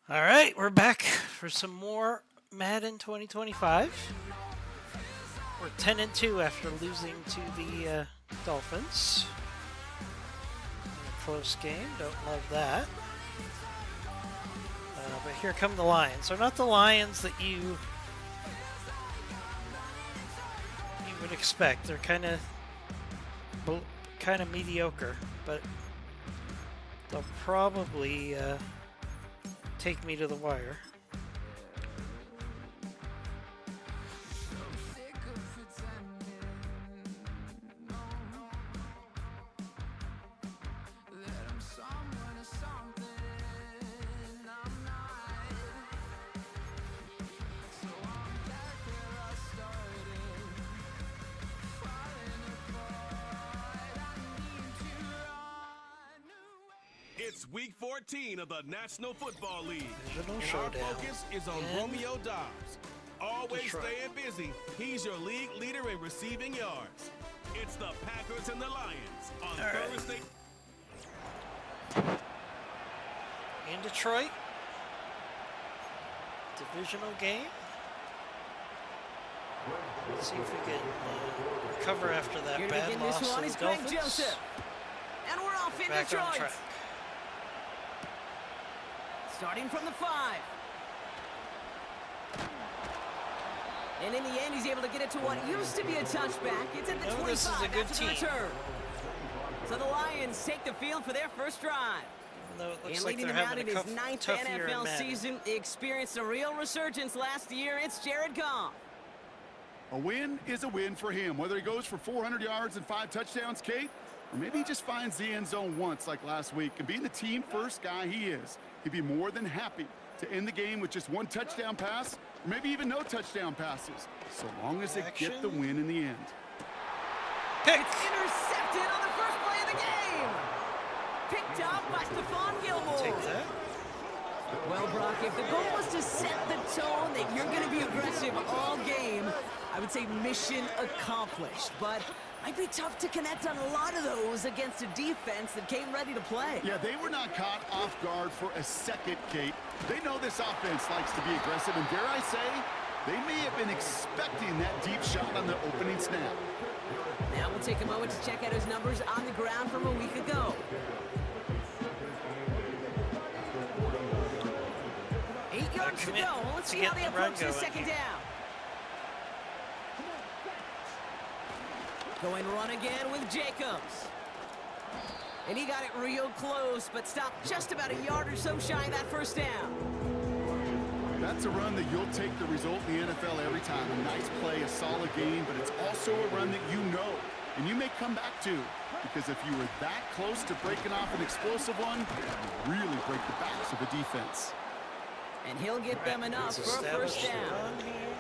All right, we're back for some more Madden 2025. We're 10-2 after losing to the Dolphins. A close game, don't love that. But here come the Lions. They're not the Lions that you would expect. They're kind of mediocre, but they'll probably take me to the wire. It's week 14 of the National Football League. Divisional And showdown. our focus is on Romeo Dobbs. Always Detroit. staying busy. He's your league leader in receiving yards. It's the Packers and the Lions on All right. Thursday. In Detroit. Divisional game. Let's see if we can recover after that Here to bad begin loss this to one the is Greg Dolphins. Joseph. And we're off in Back on Detroit. track. Starting from the 5. And in the end, he's able to get it to what used to be a touchback. It's at the No, 25 this is a good after team. the return. So the Lions take the field for their first drive. Though it looks And like leading they're them out having in a his ninth tough year in NFL Madden. season, he experienced a real resurgence last year. It's Jared Goff. A win is a win for him, whether he goes for 400 yards and 5 touchdowns, Kate, or maybe he just finds the end zone once like last week. And being the team-first guy he is, he'd be more than happy to end the game with just 1 touchdown pass, or maybe even no touchdown passes, so long as they get the win in the end. Pick. It's intercepted on the first play of the game. Picked off by Stephon Gilmore. Take that. Well, Brock, if the goal was to set the tone that you're going to be aggressive all game, I would say mission accomplished. But might be tough to connect on a lot of those against a defense that came ready to play. Yeah, they were not caught off guard for a second, Kate. They know this offense likes to be aggressive, and dare I say, they may have been expecting that deep shot on the opening snap. Now we'll take a moment to check out his numbers on the ground from a week ago. 8 yards to commit go. Let's to see how get they the run approach the going second here. down. Going run again with Jacobs. And he got it real close, but stopped just about a yard or so shy of that first down. That's a run that you'll take the result in the NFL every time. A nice play, a solid game, but it's also a run that you know, and you may come back to, because if you were that close to breaking off an explosive one, you really break the backs of the defense. And he'll get them enough for a first Establish the down. run here.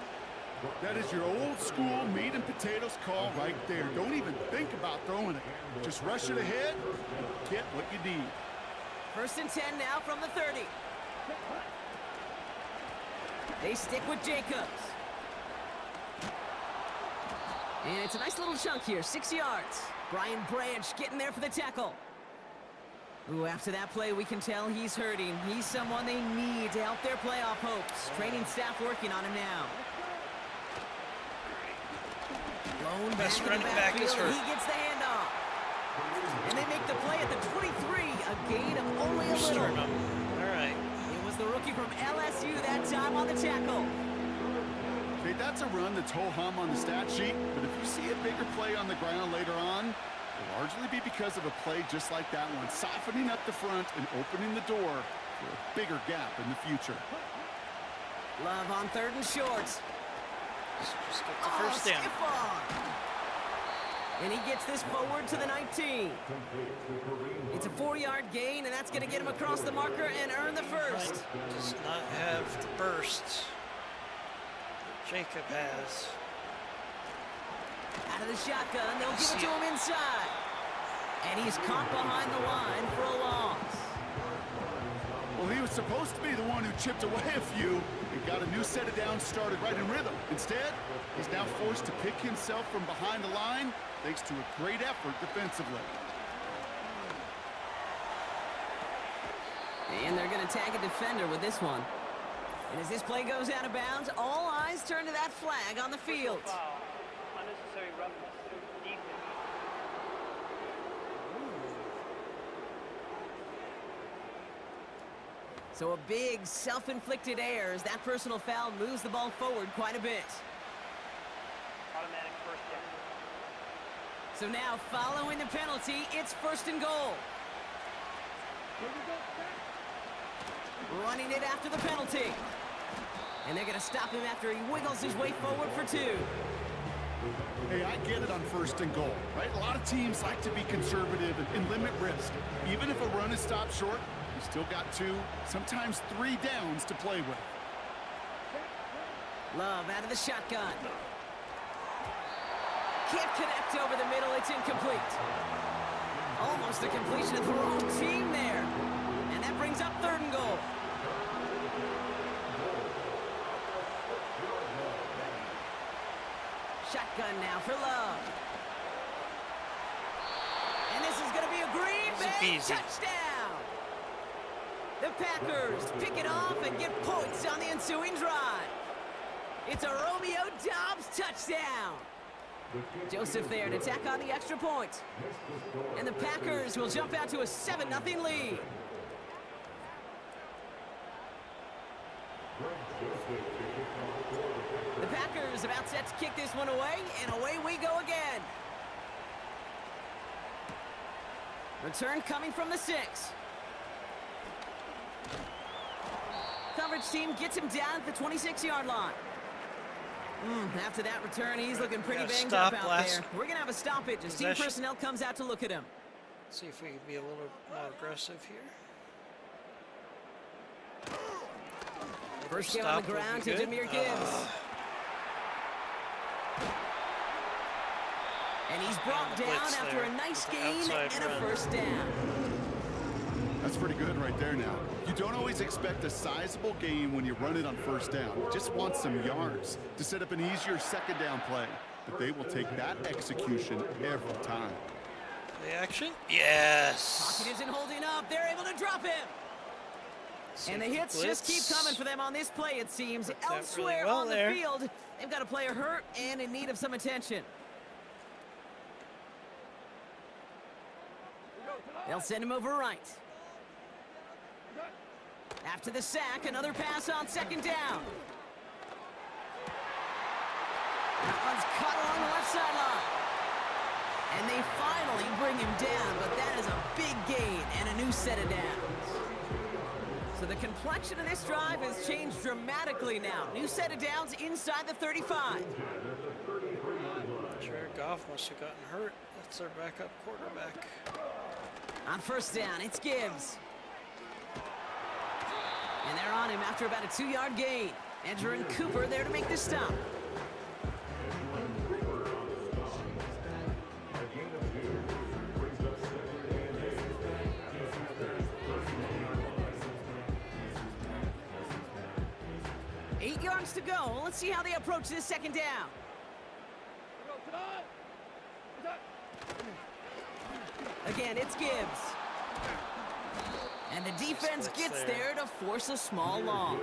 That is your old school meat and potatoes call right there. Don't even think about throwing it. Just rush it ahead and get what you need. 1st and 10 now from the 30. They stick with Jacobs. And it's a nice little chunk here, 6 yards. Brian Branch getting there for the tackle. Ooh, after that play, we can tell he's hurting. He's someone they need to help their playoff hopes. Training staff working on him now. Blown Best back in running the back is backfield. hurt. He gets the handoff. And they make the play at the 23, a gain of only a little. Sternum. All right. It was the rookie from LSU that time on the tackle. Okay, that's a run that's ho-hum on the stat sheet, but if you see a bigger play on the ground later on, it'll largely be because of a play just like that one, softening up the front and opening the door for a bigger gap in the future. Love on 3rd and short. Just get the first down. Stiff arm. And he gets this forward to the 19. It's a 4-yard gain, and that's going to get him across the marker and earn the first. Does not have the burst Jacob has. Out of the shotgun, they'll give it to him inside. And he's caught behind the line for a loss. Well, he was supposed to be the one who chipped away a few and got a new set of downs started right in rhythm. Instead, he's now forced to pick himself from behind the line thanks to a great effort defensively. And they're going to tag a defender with this one. And as this play goes out of bounds, all eyes turn to that flag on the field. Foul. Unnecessary roughness. Defense. So a big self-inflicted error as that personal foul moves the ball forward quite a bit. Automatic first down. So now, following the penalty, it's 1st and goal. Running it after the penalty. And they're going to stop him after he wiggles his way forward for 2. Hey, I get it on 1st and goal, right? A lot of teams like to be conservative and limit risk. Even if a run is stopped short, you still got 2, sometimes 3 downs to play with. Love out of the shotgun. Can't connect over the middle. It's incomplete. Almost a completion of the wrong team there. And that brings up 3rd and goal. Shotgun now for Love. And this is going to be a Green Bay touchdown. The Packers pick it off and get points on the ensuing drive. It's a Romeo Doubs touchdown. Joseph there to tack on the extra point. And the Packers will jump out to a 7-0 lead. The Packers about set to kick this one away, and away we go again. Return coming from the 6. Coverage team gets him down at the 26-yard line. After that return, he's looking pretty banged up out there. We're going to have a stoppage as team personnel comes out to look at him. See if we can be a little more aggressive here. First down on the ground to Jahmyr Gibbs. And he's brought down after a nice gain and a first down. That's pretty good right there now. You don't always expect a sizable gain when you run it on 1st down. You just want some yards to set up an easier 2nd down play. But they will take that execution every time. Play action? Yes. Pocket isn't holding up. They're able to drop him. And the hits just keep coming for them on this play, it seems. Elsewhere on the field, they've got a player hurt and in need of some attention. They'll send him over right. After the sack, another pass on 2nd down. That one's caught along the left sideline. And they finally bring him down, but that is a big gain and a new set of downs. So the complexion of this drive has changed dramatically now. New set of downs inside the 35. Jared Goff must have gotten hurt. That's their backup quarterback. On 1st down, it's Gibbs. And they're on him after about a 2-yard gain. Edger and Cooper there to make the stop. Eight yards to go. Let's see how they approach this 2nd down. Again, it's Gibbs. And the defense gets there to force a small loss.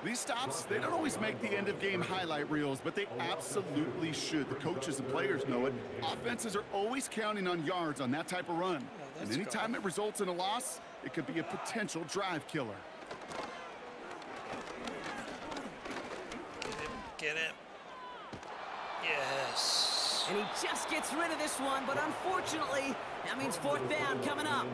These stops, they don't always make the end-of-game highlight reels, but they absolutely should. The coaches and players know it. Offenses are always counting on yards on that type of run. And anytime it results in a loss, it could be a potential drive killer. Get him. Yes. And he just gets rid of this one, but unfortunately, that means 4th down coming up.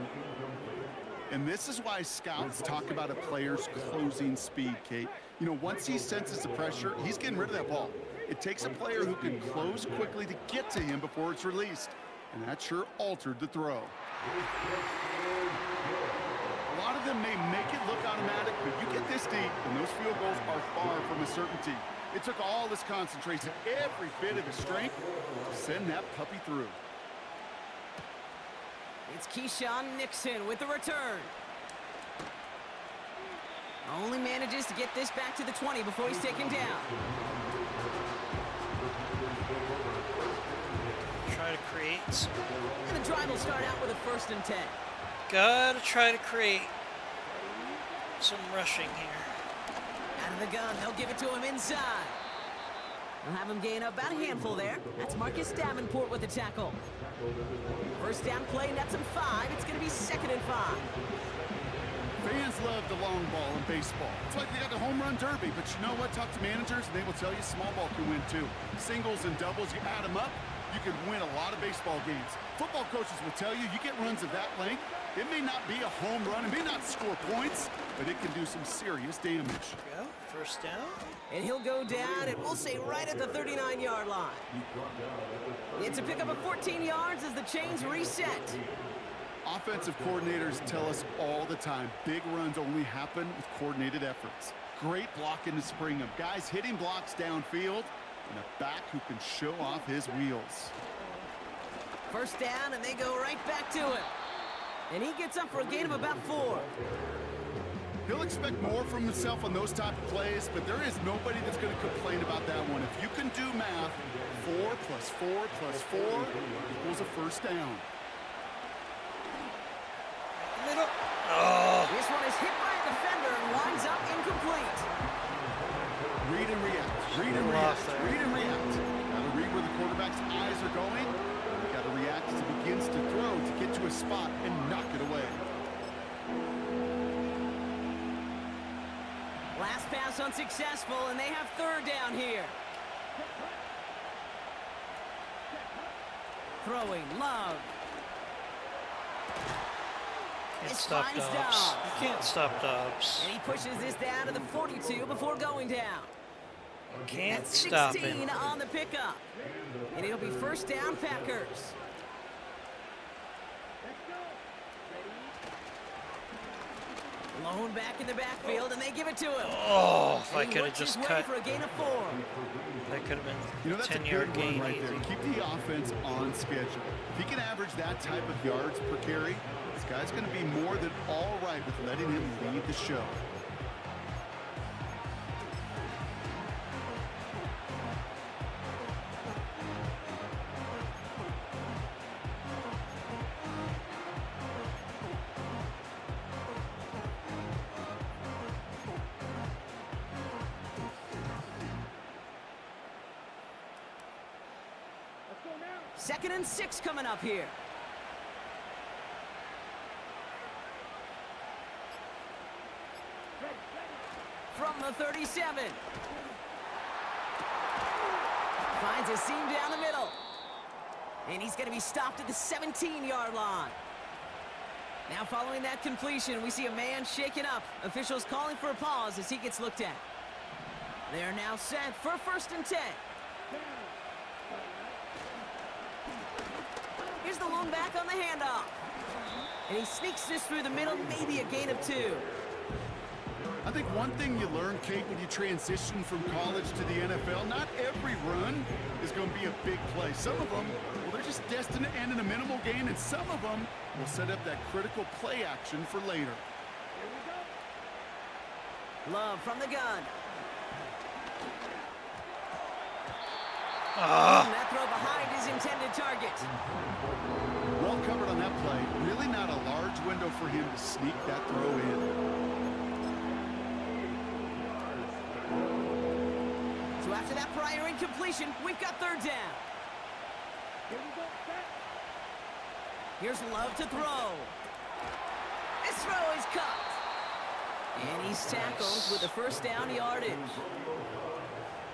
And this is why scouts talk about a player's closing speed, Kate. You know, once he senses the pressure, he's getting rid of that ball. It takes a player who can close quickly to get to him before it's released. And that sure altered the throw. A lot of them may make it look automatic, but you get this deep, and those field goals are far from a certainty. It took all his concentration, every bit of his strength, to send that puppy through. It's Keyshawn Nixon with the return. Only manages to get this back to the 20 before he's taken down. Try to create some. And the drive will start out with a 1st and 10. Gotta try to create some rushing here. Out of the gun, they'll give it to him inside. They'll have him gain about a handful there. That's Marcus Davenport with the tackle. First down play, nets him 5. It's going to be 2nd and 5. Fans love the long ball in baseball. It's like they got the home run derby, but you know what? Talk to managers, and they will tell you small ball can win too. Singles and doubles, you add them up, you can win a lot of baseball games. Football coaches will tell you, you get runs of that length, it may not be a home run, it may not score points, but it can do some serious damage. Go, first down. And he'll go down, and we'll say right at the 39-yard line. It's a pickup of 14 yards as the chains reset. Offensive coordinators tell us all the time, big runs only happen with coordinated efforts. Great blocking to spring them. Guys hitting blocks downfield, and a back who can show off his wheels. First down, and they go right back to him. And he gets up for a gain of about 4. He'll expect more from himself on those type of plays, but there is nobody that's going to complain about that one. If you can do math, 4 plus 4 plus 4 equals a first down. Middle. Oh, This one is hit by a defender and winds up incomplete. Read and react. Read and Little react. off there. Read and react. Got to read where the quarterback's eyes are going. You got to react as he begins to throw to get to a spot and knock it away. Last pass unsuccessful, and they have 3rd down here. Throwing, Love. can't This stop finds Dobbs. Dobbs. You can't stop Dobbs. And he pushes this down to the 42 before going down. Can't That's stop 16 him. on the pickup. And it'll be first down, Packers. Lone back in the backfield, and they give it to him. Oh, if I And he could have works his just way cut, for a gain of 4. that could have been You know, that's a 10-yard big one gain right easy. there. Keep the offense on schedule. If he can average that type of yards per carry, this guy's going to be more than all right with letting him lead the show. Second and 6 coming up here. From the 37. Finds a seam down the middle. And he's going to be stopped at the 17-yard line. Now following that completion, we see a man shaken up. Officials calling for a pause as he gets looked at. They are now set for 1st and 10. Here's the lone back on the handoff. And he sneaks this through the middle, maybe a gain of 2. I think one thing you learn, Kate, when you transition from college to the NFL, not every run is going to be a big play. Some of them, well, they're just destined to end in a minimal gain, and some of them will set up that critical play action for later. Love from the gun. That throw behind his intended target. Well covered on that play. Really not a large window for him to sneak that throw in. So after that prior incompletion, we've got 3rd down. Here's Love to throw. This throw is cut. And he's tackled with the first down yardage.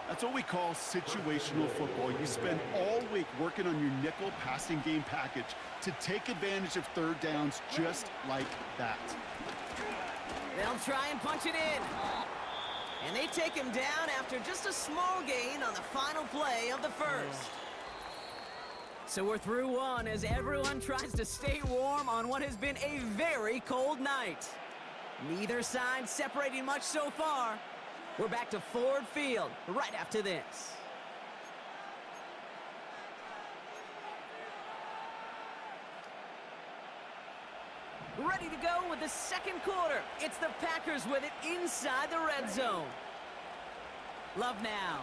That's what we call situational football. You spend all week working on your nickel passing game package to take advantage of 3rd downs just like that. They'll try and punch it in. And they take him down after just a small gain on the final play of the 1st. So we're through 1 as everyone tries to stay warm on what has been a very cold night. Neither side separating much so far. We're back to Ford Field right after this. Ready to go with the 2nd quarter. It's the Packers with it inside the red zone. Love now.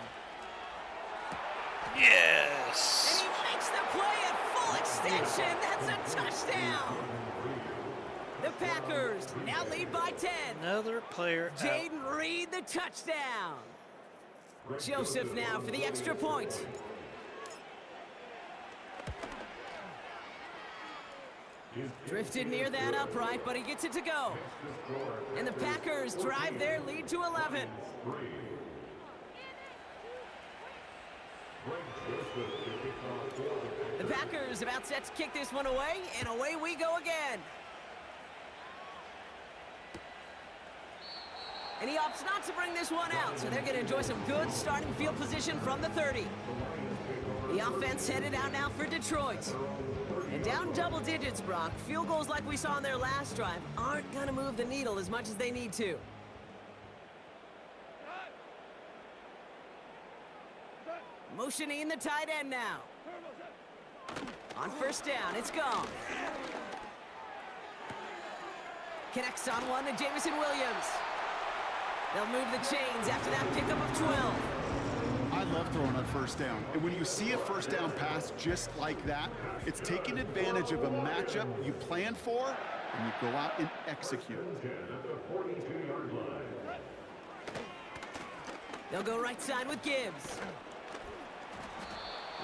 Yes. And he makes the play at full extension. That's a touchdown. The Packers now lead by 10. Another player out. Jaden Reed, the touchdown. Joseph now for the extra point. Drifted near that upright, but he gets it to go. And the Packers drive their lead to 11. The Packers about set to kick this one away, and away we go again. And he opts not to bring this one out, so they're going to enjoy some good starting field position from the 30. The offense headed out now for Detroit. And down double digits, Brock. Field goals like we saw on their last drive aren't going to move the needle as much as they need to. Motioning the tight end now. On first down, it's gone. Connects on one to Jamison Williams. They'll move the chains after that pickup of 12. I love throwing on first down. And when you see a first down pass just like that, it's taking advantage of a matchup you planned for, and you go out and execute. They'll go right side with Gibbs.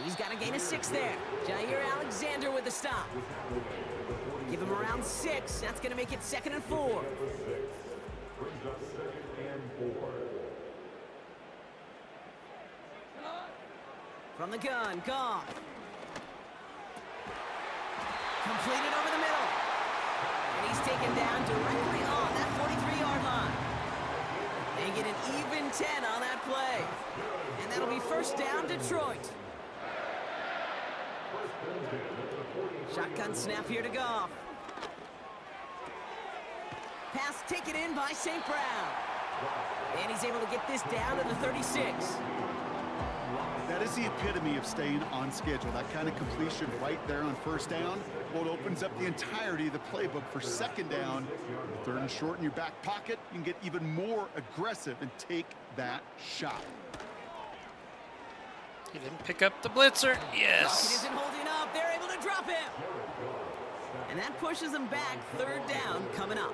He's got a gain of 6 there. Jair Alexander with the stop. Give him around 6. That's going to make it 2nd and 4. From the gun, Goff. Completed over the middle. And he's taken down directly on that 43-yard line. They get an even 10 on that play. And that'll be first down, Detroit. Shotgun snap here to Goff. Pass taken in by St. Brown. And he's able to get this down to the 36. That is the epitome of staying on schedule. That kind of completion right there on first down. Well, it opens up the entirety of the playbook for second down. 3rd and short in your back pocket. You can get even more aggressive and take that shot. He didn't pick up the blitzer. Rocket Yes. isn't holding up. They're able to drop him. And that pushes them back. 3rd down coming up.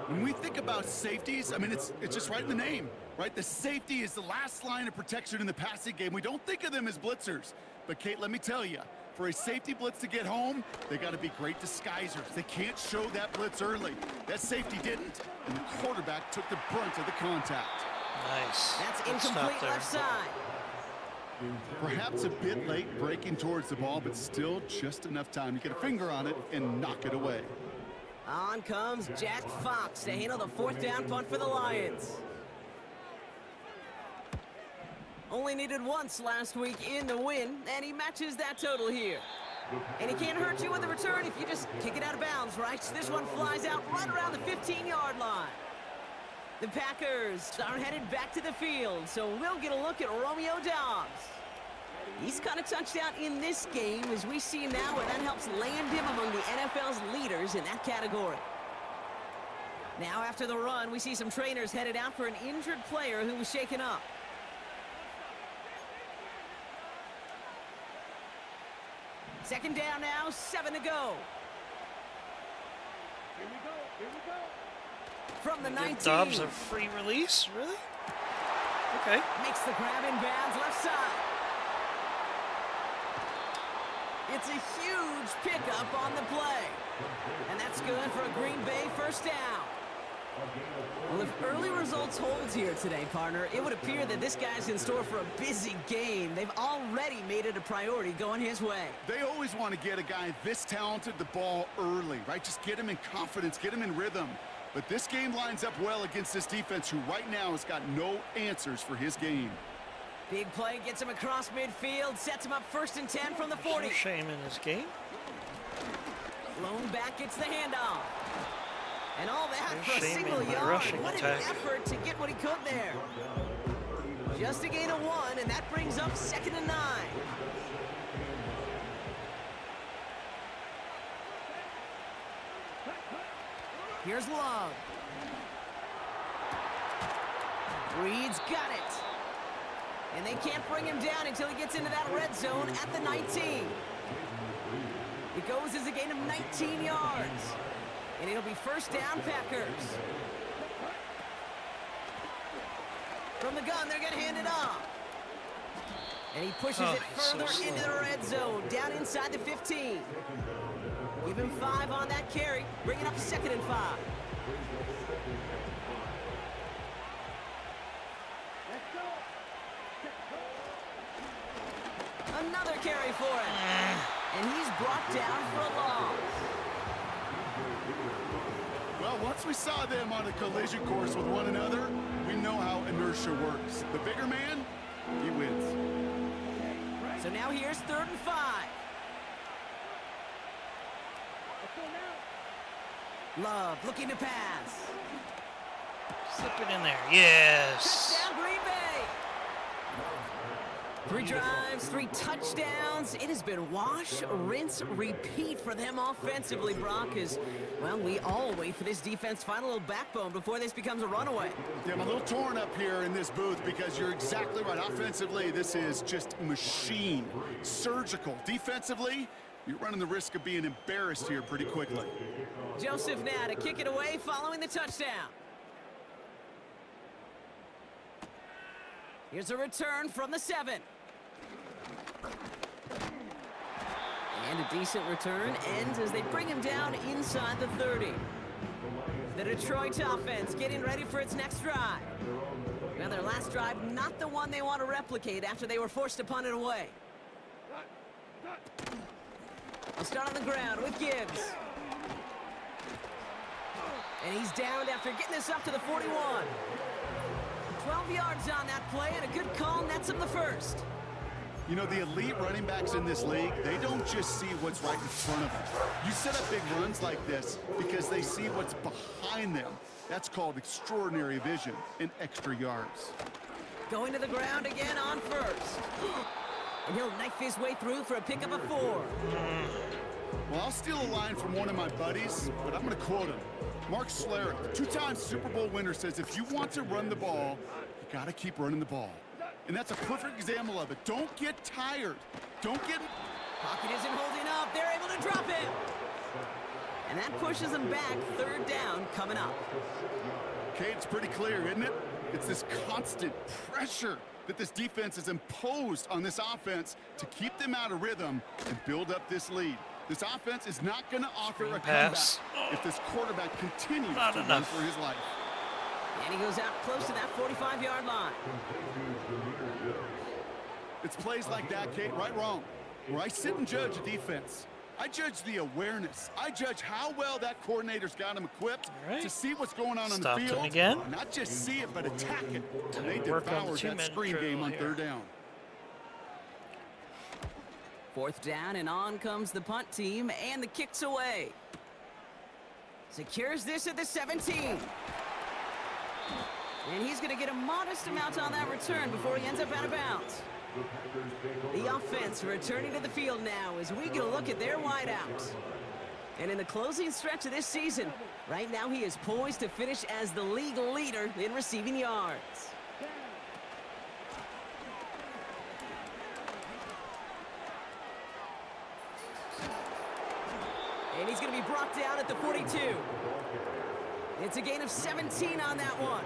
When we think about safeties, I mean, it's just right in the name, right? The safety is the last line of protection in the passing game. We don't think of them as blitzers. But, Kate, let me tell you, for a safety blitz to get home, they got to be great disguisers. They can't show that blitz early. That safety didn't, and the quarterback took the brunt of the contact. Nice. That's Good stop incomplete there. left side. Perhaps a bit late breaking towards the ball, but still just enough time to get a finger on it and knock it away. On comes Jack Fox to handle the 4th down punt for the Lions. Only needed once last week in the win, and he matches that total here. And he can't hurt you with the return if you just kick it out of bounds, right? This one flies out right around the 15-yard line. The Packers are headed back to the field, so we'll get a look at Romeo Doubs. He's caught a touchdown in this game, as we see now where that helps land him among the NFL's leaders in that category. Now after the run, we see some trainers headed out for an injured player who was shaken up. Second down now, 7 to go. From the 19. Dobbs a free release? Really? Okay. Makes the grab in bounds left side. It's a huge pickup on the play. And that's good for a Green Bay first down. Well, if early results hold here today, partner, it would appear that this guy's in store for a busy game. They've already made it a priority going his way. They always want to get a guy this talented the ball early, right? Just get him in confidence, get him in rhythm. But this game lines up well against this defense, who right now has got no answers for his game. Big play gets him across midfield, sets him up 1st and 10 from the 40. No shame in his game. Blown back gets the handoff. And all that No for a shame single in the yard. rushing What an attack. effort to get what he could there. Just a gain of 1, and that brings up 2nd and 9. Here's Love. Reed's got it. And they can't bring him down until he gets into that red zone at the 19. It goes as a gain of 19 yards. And it'll be first down, Packers. From the gun, they're going to hand it off. And he pushes it further into the red zone, down inside the 15. Give him 5 on that carry, bring it up 2nd and 5. Another carry for him. And he's brought down for a loss. Well, once we saw them on a collision course with one another, we know how inertia works. The bigger man, he wins. So now here's 3rd and 5. Love looking to pass. Slip it in there. Yes. Touchdown, Green Bay. 3 drives, 3 touchdowns. It has been wash, rinse, repeat for them offensively, Brock, as, well, we all wait for this defense to find a little backbone before this becomes a runaway. Yeah, I'm a little torn up here in this booth because you're exactly right. Offensively, this is just machine, surgical. Defensively, you're running the risk of being embarrassed here pretty quickly. Joseph now to kick it away following the touchdown. Here's a return from the 7. And a decent return ends as they bring him down inside the 30. The Detroit offense getting ready for its next drive. Now their last drive, not the one they want to replicate after they were forced to punt it away. They'll start on the ground with Gibbs. And he's downed after getting this up to the 41. 12 yards on that play, and a good call nets him the first. You know, the elite running backs in this league, they don't just see what's right in front of them. You set up big runs like this because they see what's behind them. That's called extraordinary vision and extra yards. Going to the ground again on first. And he'll knife his way through for a pickup of 4. Well, I'll steal a line from one of my buddies, but I'm going to quote him. Mark Schlereth, the 2-time Super Bowl winner, says if you want to run the ball, you got to keep running the ball. And that's a perfect example of it. Don't get tired. Don't get... Pocket isn't holding up. They're able to drop it. And that pushes them back. 3rd down coming up. Okay, it's pretty clear, isn't it? It's this constant pressure that this defense has imposed on this offense to keep them out of rhythm and build up this lead. This offense is not going to offer a comeback if this quarterback continues to run for his life. And he goes out close to that 45-yard line. It's plays like that, Kate, right, wrong, where I sit and judge a defense. I judge the awareness. I judge how well that coordinator's got him equipped to see what's going on the field. Again. Not just see it, but attack it. And they devoured that screen game on 3rd down. 4th down, and on comes the punt team, and the kick's away. Secures this at the 17. And he's going to get a modest amount on that return before he ends up out of bounds. The offense returning to the field now as we get a look at their wideouts. And in the closing stretch of this season, right now he is poised to finish as the league leader in receiving yards. And he's going to be brought down at the 42. It's a gain of 17 on that one.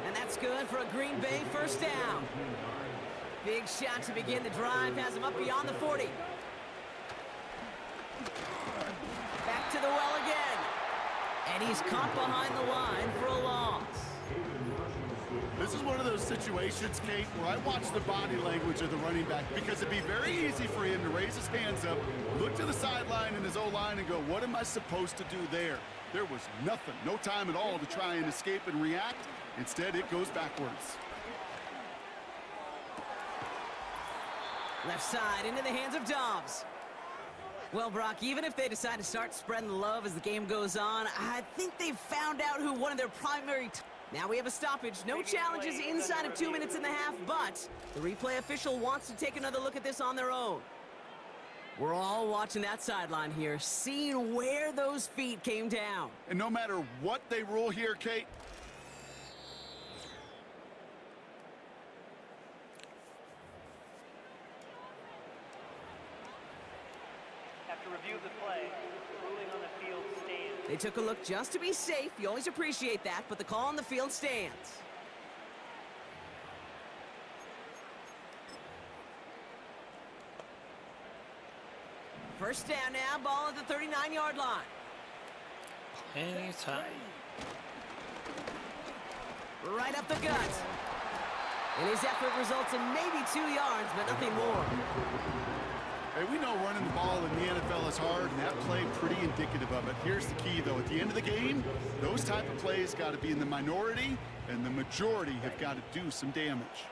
And that's good for a Green Bay 1st down. Big shot to begin the drive, has him up beyond the 40. Back to the well again. And he's caught behind the line for a loss. This is one of those situations, Kate, where I watch the body language of the running back because it'd be very easy for him to raise his hands up, look to the sideline in his O-line and go, what am I supposed to do there? There was nothing, no time at all to try and escape and react. Instead, it goes backwards. Left side into the hands of Dobbs. Well, Brock, even if they decide to start spreading the love as the game goes on, I think they've found out who one of their primary... Now we have a stoppage. No challenges inside of 2 minutes and a half, but the replay official wants to take another look at this on their own. We're all watching that sideline here, seeing where those feet came down. And no matter what they rule here, Kate, After review of the play, the ruling on the field stands. They took a look just to be safe. You always appreciate that, but the call on the field stands. First down now, ball at the 39-yard line. Anytime. Right up the gut. And his effort results in maybe 2 yards, but nothing more. Hey, we know running the ball in the NFL is hard, and that play pretty indicative of it. Here's the key, though. At the end of the game, those type of plays got to be in the minority, and the majority have got to do some damage.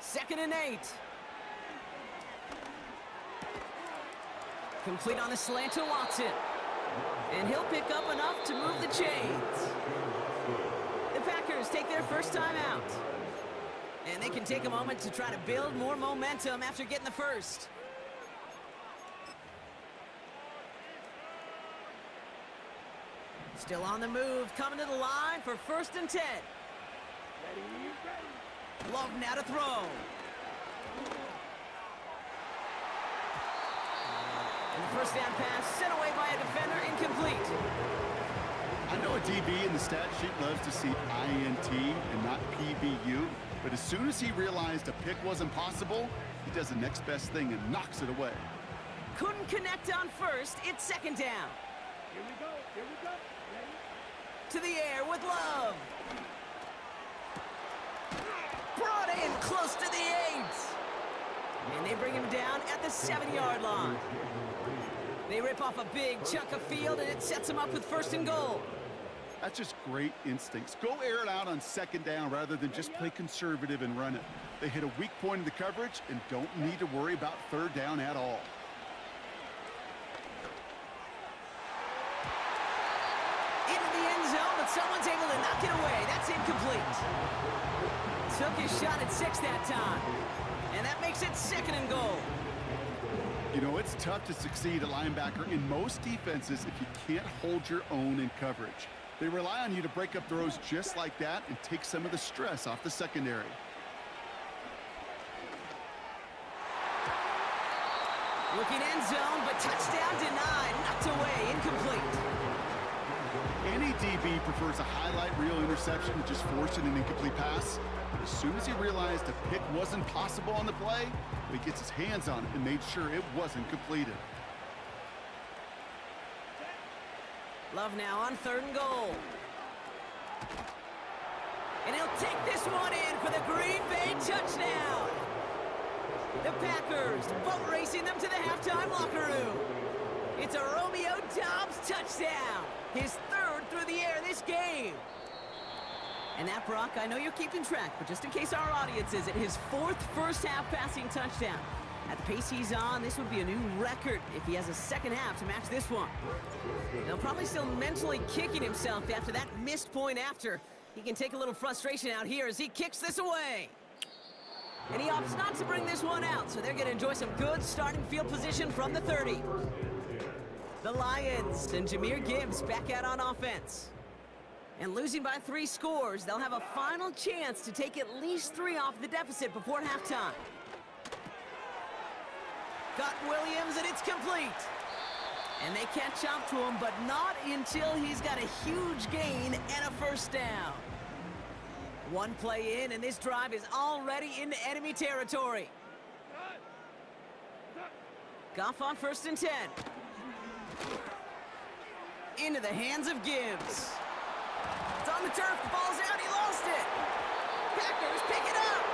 2nd and 8. Complete on a slant to Watson. And he'll pick up enough to move the chains. The Packers take their first time out. And they can take a moment to try to build more momentum after getting the first. Still on the move, coming to the line for 1st and 10. Love now to throw. And the first down pass sent away by a defender, incomplete. I know a DB in the stat sheet loves to see INT and not PBU, but as soon as he realized a pick wasn't possible, he does the next best thing and knocks it away. Couldn't connect on first, it's 2nd down. Here we go. Ready? To the air with Love. Brought in close to the 8. And they bring him down at the 7-yard line. They rip off a big chunk of field, and it sets them up with 1st and goal. That's just great instincts. Go air it out on 2nd down rather than just play conservative and run it. They hit a weak point in the coverage and don't need to worry about 3rd down at all. Into the end zone, but someone's able to knock it away. That's incomplete. Took his shot at 6 that time. And that makes it 2nd and goal. You know, it's tough to succeed at linebacker in most defenses if you can't hold your own in coverage. They rely on you to break up throws just like that and take some of the stress off the secondary. Looking end zone, but touchdown denied. Knocked away, incomplete. Any DB prefers a highlight reel interception to just forcing an incomplete pass. But as soon as he realized a pick wasn't possible on the play, he gets his hands on it and made sure it wasn't completed. Love now on 3rd and goal. And he'll take this one in for the Green Bay touchdown. The Packers boat racing them to the halftime locker room. It's a Romeo Doubs touchdown. His 3rd through the air this game. And that, Brock, I know you're keeping track, but just in case our audience isn't, his 4th first-half passing touchdown. At the pace he's on, this would be a new record if he has a 2nd half to match this one. Now, probably still mentally kicking himself after that missed point after. He can take a little frustration out here as he kicks this away. And he opts not to bring this one out, so they're going to enjoy some good starting field position from the 30. The Lions and Jahmyr Gibbs back out on offense. And losing by 3 scores, they'll have a final chance to take at least 3 off the deficit before halftime. Got Williams, and it's complete. And they catch up to him, but not until he's got a huge gain and a first down. One play in, and this drive is already into enemy territory. Goff on 1st and 10. Into the hands of Gibbs. It's on the turf, the ball's out, he lost it. Packers pick it up.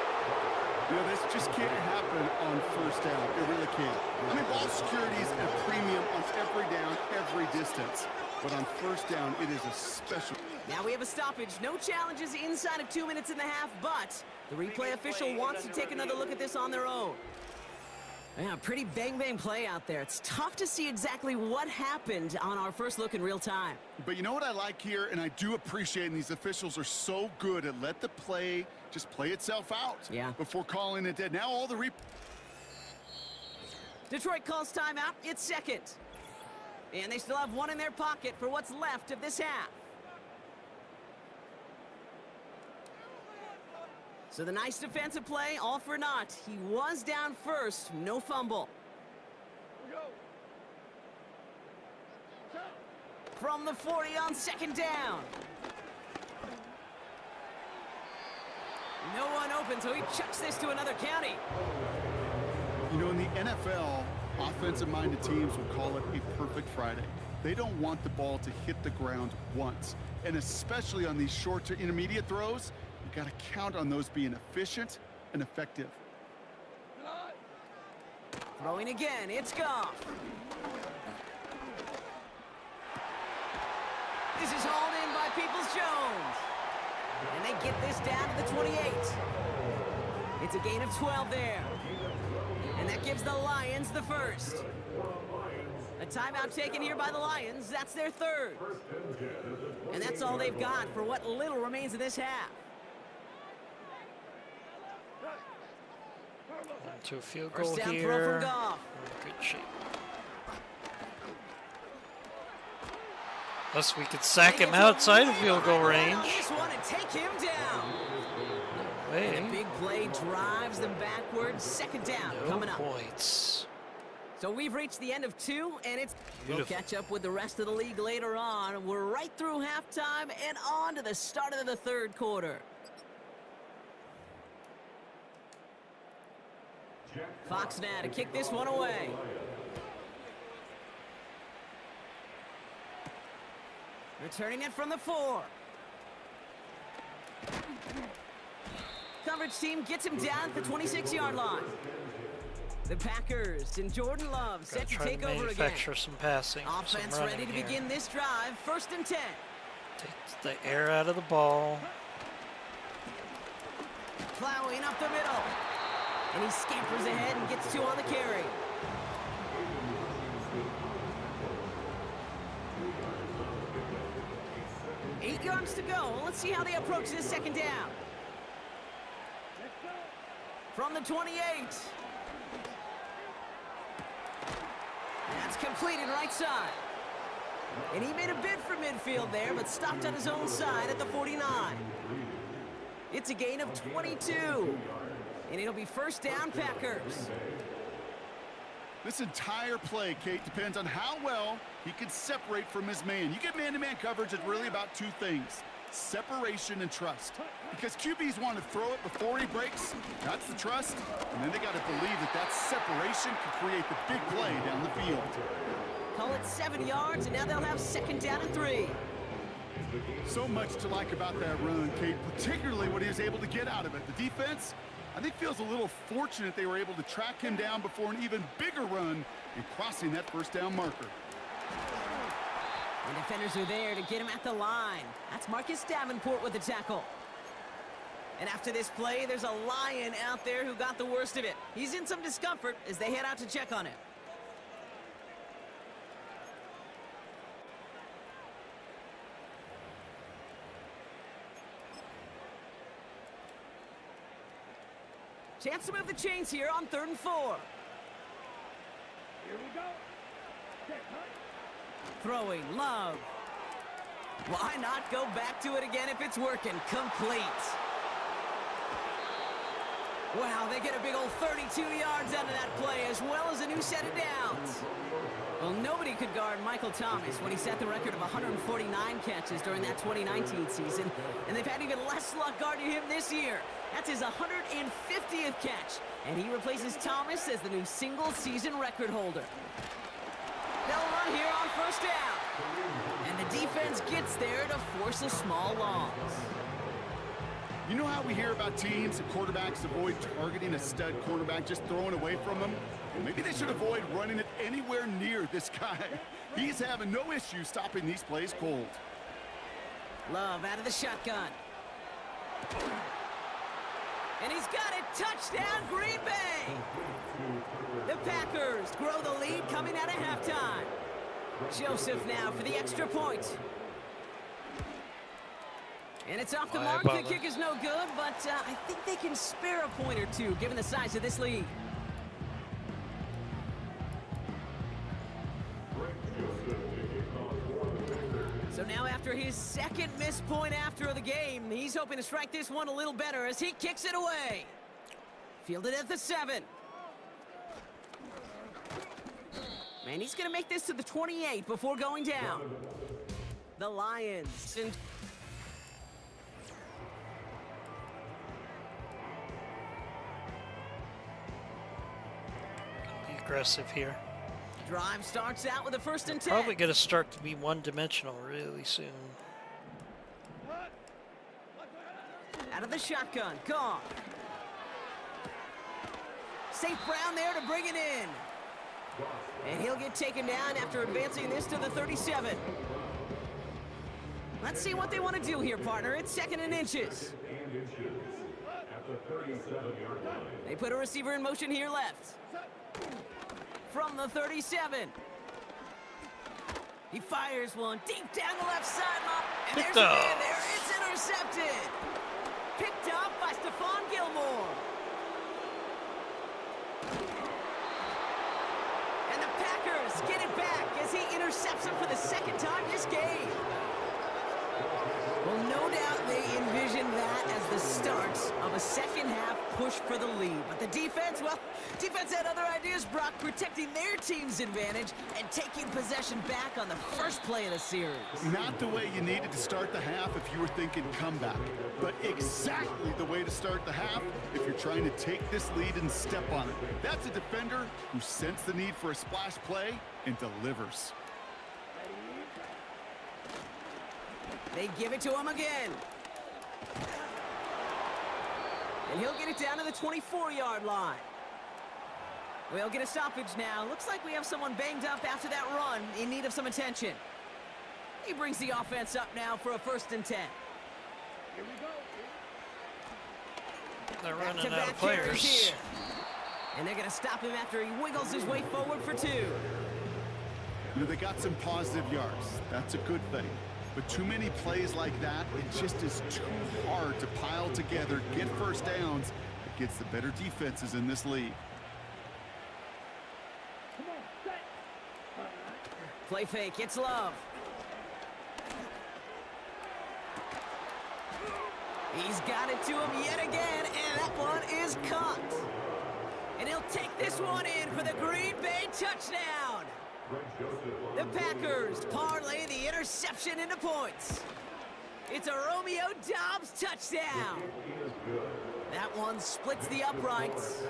You know, this just can't happen on 1st down. It really can't. I mean, ball security is a premium on every down, every distance. But on 1st down, it is a special. Now we have a stoppage. No challenges inside of 2 minutes and a half, but the replay official wants to take another look at this on their own. Yeah, pretty bang-bang play out there. It's tough to see exactly what happened on our first look in real time. But you know what I like here, and I do appreciate, and these officials are so good at let the play just play itself out before calling it dead. Now all the Detroit calls timeout. It's 2nd. And they still have 1 in their pocket for what's left of this half. So the nice defensive play, all for naught. He was down first, no fumble. from the 40 on second down. No one open, so he chucks this to another county. You know, in the NFL, offensive-minded teams will call it a perfect Friday. They don't want the ball to hit the ground once. And especially on these short to intermediate throws, you got to count on those being efficient and effective. Throwing again, it's Goff. This is hauled in by Peoples-Jones. And they get this down to the 28. It's a gain of 12 there. And that gives the Lions the first. A timeout taken here by the Lions. That's their third. And that's all they've got for what little remains of this half. To a field goal First down here. throw from Goff. Good shape. Thus we could sack him outside of field goal range. This one and take him down. And a big play drives them backwards. Second down coming up. Points. So we've reached the end of 2, and it's we'll Beautiful. catch up with the rest of the league later on. We're right through halftime and on to the start of the third quarter. Fox now to kick this one away. Returning it from the 4. Coverage team gets him down at the 26-yard line. The Packers and Jordan Love set to take over again. Manufacture some passing. Offense some ready to here. begin this drive. First and 10. Takes the air out of the ball. Plowing up the middle. And he scampers ahead and gets 2 on the carry. Eight yards to go. Let's see how they approach this second down. From the 28. That's completed right side. And he made a bid for midfield there, but stopped on his own side at the 49. It's a gain of 22. And it'll be first down, Packers. This entire play, Kate, depends on how well he can separate from his man. You get man-to-man coverage, it's really about 2 things: separation and trust. Because QBs want to throw it before he breaks. That's the trust. And then they got to believe that that separation can create the big play down the field. Call it 7 yards, and now they'll have second down and 3. So much to like about that run, Kate, particularly what he was able to get out of it. The defense, I think, feels a little fortunate they were able to track him down before an even bigger run and crossing that first down marker. And defenders are there to get him at the line. That's Marcus Davenport with the tackle. And after this play, there's a Lion out there who got the worst of it. He's in some discomfort as they head out to check on him. Chance to move the chains here on 3rd and 4. Here we go. Set, huh? Throwing, Love. Why not go back to it again if it's working? Complete. Wow, they get a big old 32 yards out of that play, as well as a new set of downs. Well, nobody could guard Michael Thomas when he set the record of 149 catches during that 2019 season, and they've had even less luck guarding him this year. That's his 150th catch, and he replaces Thomas as the new single-season record holder. They'll run here on first down, and the defense gets there to force a small loss. You know how we hear about teams and quarterbacks avoid targeting a stud quarterback, just throwing away from him? Well, maybe they should avoid running it anywhere near this guy. He's having no issue stopping these plays cold. Love out of the shotgun. And he's got it. Touchdown, Green Bay. The Packers grow the lead coming out of halftime. Joseph now for the extra point. And it's off the mark. The kick is no good, but I think they can spare a point or two given the size of this lead. So now after his second missed point after the game, he's hoping to strike this one a little better as he kicks it away. Fielded at the 7. And he's going to make this to the 28 before going down. the Lions. And Be aggressive here. drive starts out with a 1st and 10. Probably going to start to be one-dimensional really soon. Out of the shotgun, Goff. St. Brown there to bring it in. And he'll get taken down after advancing this to the 37. Let's see what they want to do here, partner. It's 2nd and inches. They put a receiver in motion here left. From the 37. He fires one deep down the left sideline. And there's a man there. It's intercepted. Picked up by Stephon Gilmore. And the Packers get it back as he intercepts him for the 2nd time this game. Well, no doubt they envisioned that as the start of a 2nd half push for the lead. But the defense, well, defense had other ideas, Brock, protecting their team's advantage and taking possession back on the first play of the series. Not the way you needed to start the half if you were thinking comeback, but exactly the way to start the half if you're trying to take this lead and step on it. That's a defender who sensed the need for a splash play and delivers. They give it to him again. And he'll get it down to the 24-yard line. We'll get a stoppage now. Looks like we have someone banged up after that run in need of some attention. He brings the offense up now for a 1st and 10. Here we go. They're running out Back-to-back of players. carries here. And they're going to stop him after he wiggles his way forward for 2. You know, they got some positive yards. That's a good thing. But too many plays like that, it just is too hard to pile together, get 1st downs against the better defenses in this league. Come on, set. Play fake, it's Love. He's got it to him yet again, and that one is caught. And he'll take this one in for the Green Bay touchdown. The Packers parlay the interception into points. It's a Romeo Doubs touchdown. That one splits the uprights.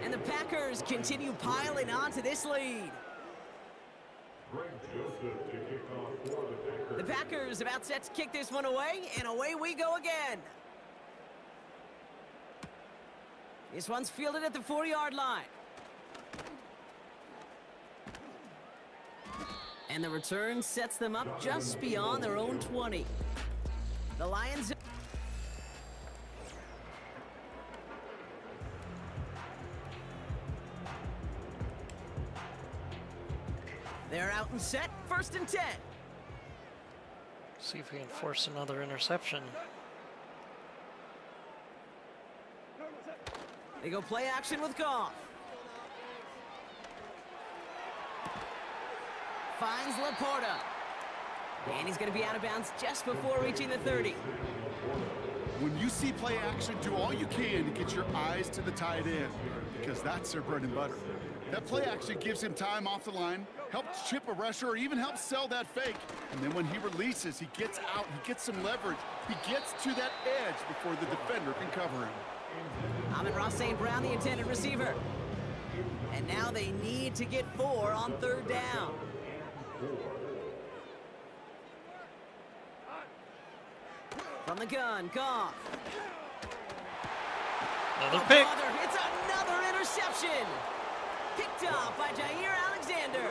And the Packers continue piling on to this lead. The Packers about set to kick this one away, and away we go again. This one's fielded at the 4-yard line. And the return sets them up just beyond their own 20. The Lions... They're out and set, 1st and 10. See if we can force another interception. They go play action with Goff. Finds Laporta. And he's going to be out of bounds just before reaching the 30. When you see play action, do all you can to get your eyes to the tight end, because that's their bread and butter. That play action gives him time off the line, helps chip a rusher, or even helps sell that fake. And then when he releases, he gets out, he gets some leverage. He gets to that edge before the defender can cover him. Amon-Ra St. Brown, the intended receiver. And now they need to get 4 on 3rd down. From the gun, Goff. Another pick. It's another interception. Picked up by Jair Alexander.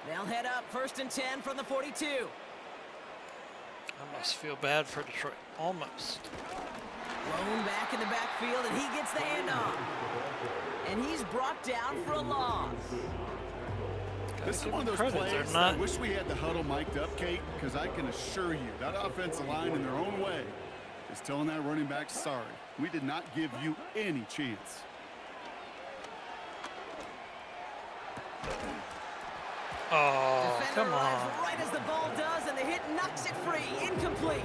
They'll head up 1st and 10 from the 42. I must feel bad for Detroit. Almost. Blown back in the backfield, and he gets the handoff. And he's brought down for a loss. This is one of those Credit, plays they're not- I wish we had the huddle mic'd up, Kate, because I can assure you that offensive line in their own way is telling that running back, sorry, we did not give you any chance. Oh, Defender come arrives on. right as the ball does, and the hit knocks it free. Incomplete.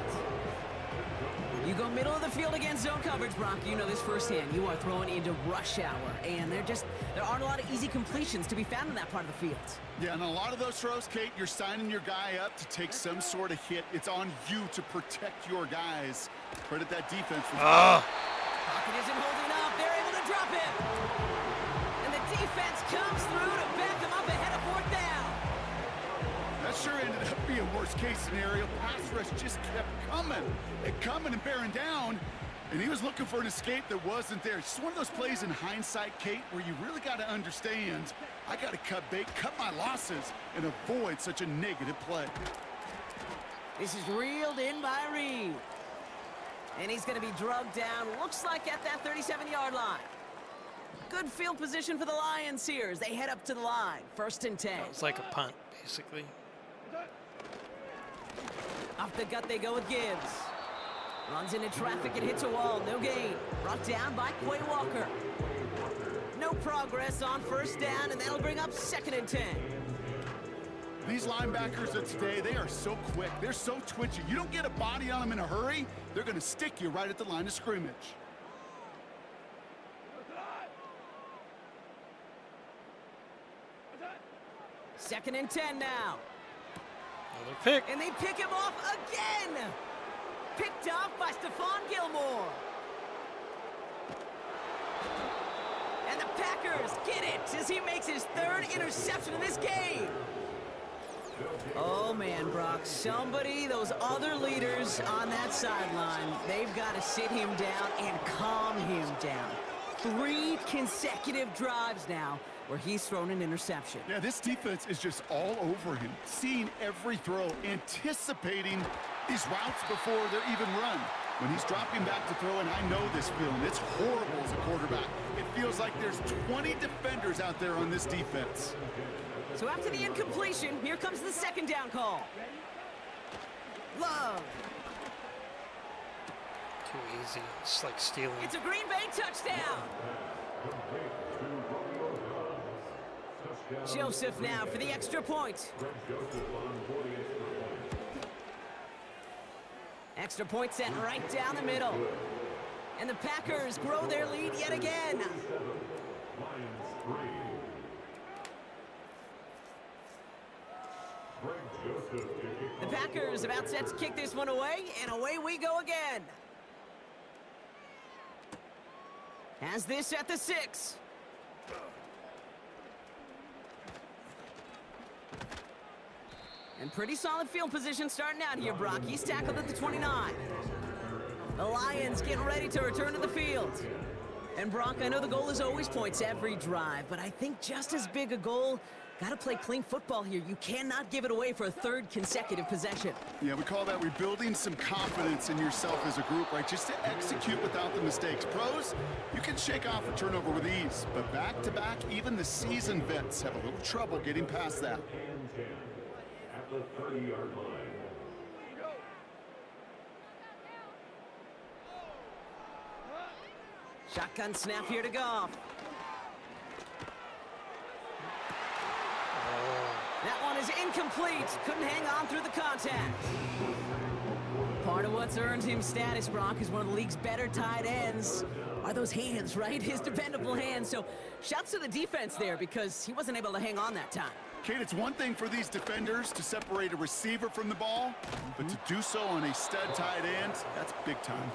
You go middle of the field against zone coverage, Brock. You know this firsthand. You are throwing into rush hour, and there aren't a lot of easy completions to be found in that part of the field. Yeah, and a lot of those throws, Kate, you're signing your guy up to take some sort of hit. It's on you to protect your guys. Credit that defense. Pocket isn't holding up. They're able to drop him. And the defense comes through to back him up ahead of fourth down. That sure ended up being worst-case scenario. Pass rush just kept coming and bearing down, and he was looking for an escape that wasn't there. It's just one of those plays in hindsight, Kate, where you really got to understand, I got to cut bait, cut my losses, and avoid such a negative play. This is reeled in by Reed. And he's going to be drugged down, looks like at that 37-yard line. Good field position for the Lions here as they head up to the line. 1st and 10. It's like a punt, basically. Off the gut they go with Gibbs. Runs into traffic and hits a wall. No gain. Brought down by Quay Walker. No progress on 1st down, and that'll bring up 2nd and 10. These linebackers of today, they are so quick. They're so twitchy. You don't get a body on them in a hurry, they're going to stick you right at the line of scrimmage. Second and 10 now. Another pick. And they pick him off again. Picked off by Stephon Gilmore. And the Packers get it as he makes his 3rd interception in this game. Oh, man, Brock, those other leaders on that sideline, they've got to sit him down and calm him down. 3 consecutive drives now where he's thrown an interception. Yeah, this defense is just all over him, seeing every throw, anticipating these routes before they're even run. When he's dropping back to throw, and I know this feeling, it's horrible as a quarterback. It feels like there's 20 defenders out there on this defense. So after the incompletion, here comes the 2nd down call. Love. Too easy. It's like stealing. It's a Green Bay touchdown. Joseph now for the extra point. Extra point sent right down the middle. And the Packers grow their lead yet again. The Packers about set to kick this one away, and away we go again. Has this at the 6. And pretty solid field position starting out here, Brock. He's tackled at the 29. The Lions getting ready to return to the field. And Brock, I know the goal is always points every drive, but I think just as big a goal, got to play clean football here. You cannot give it away for a 3rd consecutive possession. Yeah, we call that rebuilding some confidence in yourself as a group, right? Just to execute without the mistakes. Pros, you can shake off a turnover with ease, but back-to-back, even the seasoned vets have a little trouble getting past that. At the 30-yard line. Shotgun snap here to Goff. That one is incomplete. Couldn't hang on through the contact. Part of what's earned him status, Brock, is one of the league's better tight ends. Are those hands, right? His dependable hands. So shouts to the defense there because he wasn't able to hang on that time. Kate, it's one thing for these defenders to separate a receiver from the ball, but to do so on a stud tight end, that's big time.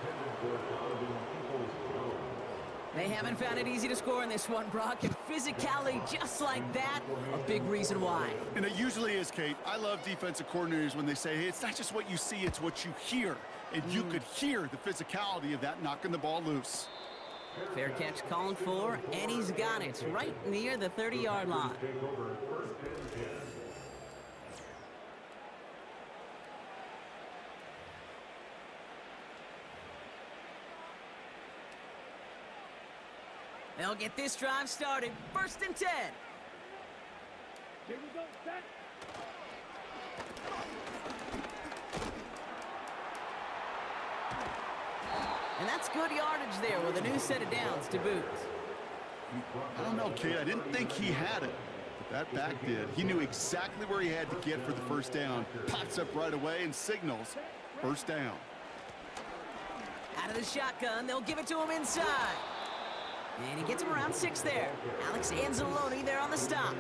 They haven't found it easy to score in this one, Brock, and physicality just like that, a big reason why. And it usually is, Kate. I love defensive coordinators when they say, hey, it's not just what you see, it's what you hear. And you could hear the physicality of that knocking the ball loose. Fair catch calling for, and he's got it right near the 30-yard line. They'll get this drive started. 1st and 10. Here we go. Set. And that's good yardage there with a new set of downs to boot. I don't know, Kate. I didn't think he had it. That back did. He knew exactly where he had to get for the first down. Pops up right away and signals first down. Out of the shotgun, they'll give it to him inside. And he gets him around 6 there. Alex Anzalone there on the stop.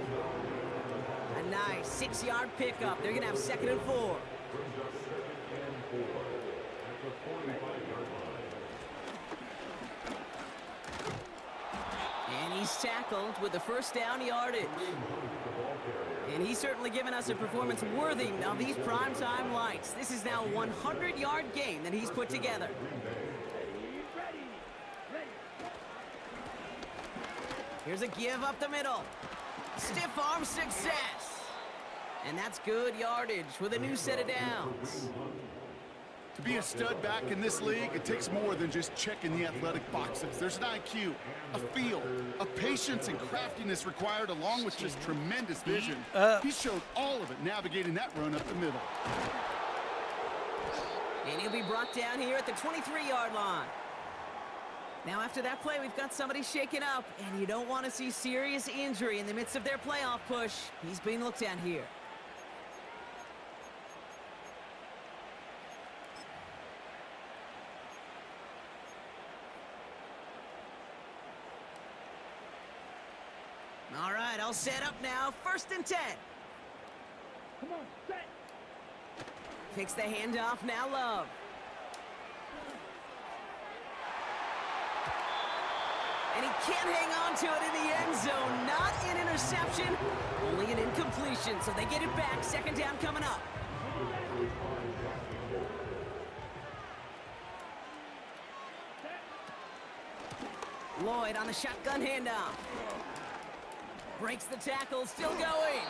A nice 6-yard pickup. They're going to have 2nd and 4. And he's tackled with the first down yardage. And he's certainly given us a performance worthy of these primetime lights. This is now a 100-yard game that he's put together. Here's a give up the middle. Stiff arm success. And that's good yardage with a new set of downs. To be a stud back in this league, it takes more than just checking the athletic boxes. There's an IQ, a feel, a patience and craftiness required, along with just tremendous vision. He showed all of it navigating that run up the middle. And he'll be brought down here at the 23-yard line. Now, after that play, we've got somebody shaken up, and you don't want to see serious injury in the midst of their playoff push. He's being looked at here. All right, I'll set up now. 1st and 10. Come on, set. Takes the handoff, now Love. And he can't hang on to it in the end zone. Not an interception, only an incompletion. So they get it back. 2nd down coming up. Lloyd on the shotgun handoff. Breaks the tackle, still going.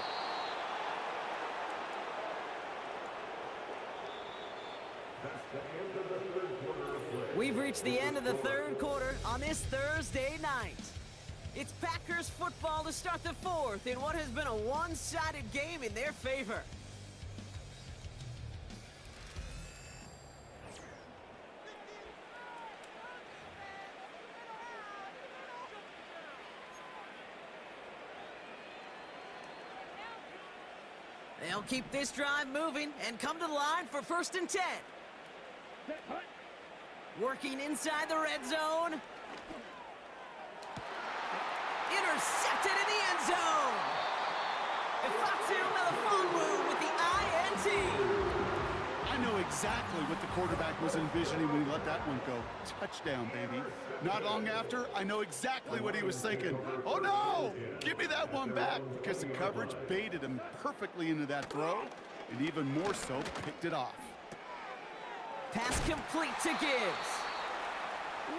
We've reached the end of the 3rd quarter on this Thursday night. It's Packers football to start the 4th in what has been a one-sided game in their favor. They'll keep this drive moving and come to the line for 1st and 10. Set, hut. Working inside the red zone. Intercepted in the end zone. Ifatu Melifonwu with the INT. I know exactly what the quarterback was envisioning when he let that one go. Touchdown, baby. Not long after, I know exactly what he was thinking. Oh, no! Give me that one back, because the coverage baited him perfectly into that throw, and even more so, picked it off. Pass complete to Gibbs.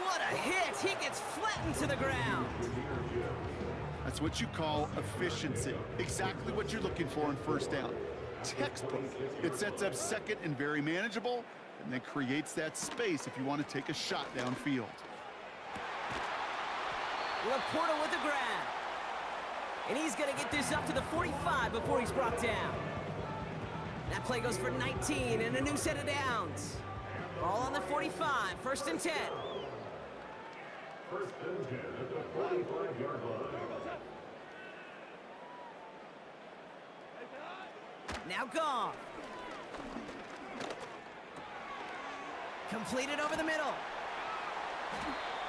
What a hit! He gets flattened to the ground. That's what you call efficiency. Exactly what you're looking for on 1st down. Textbook. It sets up 2nd and very manageable, and then creates that space if you want to take a shot downfield. Laporta with the grab. And he's going to get this up to the 45 before he's brought down. That play goes for 19 and a new set of downs. Ball on the 45, 1st and 10. 1st and 10 at the 45-yard line. Now Goff. Completed over the middle.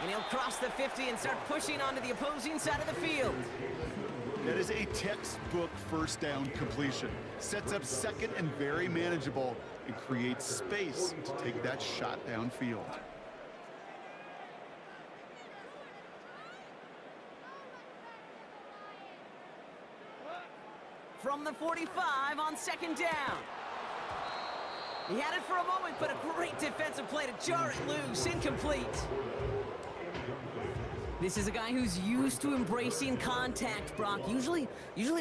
And he'll cross the 50 and start pushing onto the opposing side of the field. That is a textbook 1st down completion. Sets up 2nd and very manageable and creates space to take that shot downfield. From the 45 on 2nd down. He had it for a moment, but a great defensive play to jar it loose. Incomplete. This is a guy who's used to embracing contact, Brock. Usually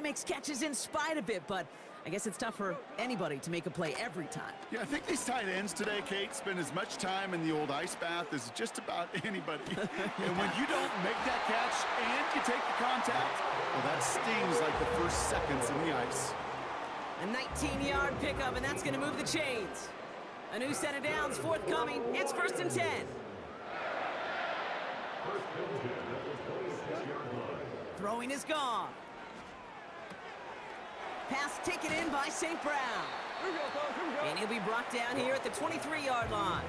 makes catches in spite of it, but I guess it's tough for anybody to make a play every time. Yeah, I think these tight ends today, Kate, spend as much time in the old ice bath as just about anybody. And when you don't make that catch and you take the contact, well, that stings like the first seconds in the ice. A 19-yard pickup, and that's going to move the chains. A new set of downs forthcoming. It's 1st and 10. First and 10 at the 26-yard line. Throwing is gone. Pass taken in by St. Brown. And he'll be brought down here at the 23-yard line.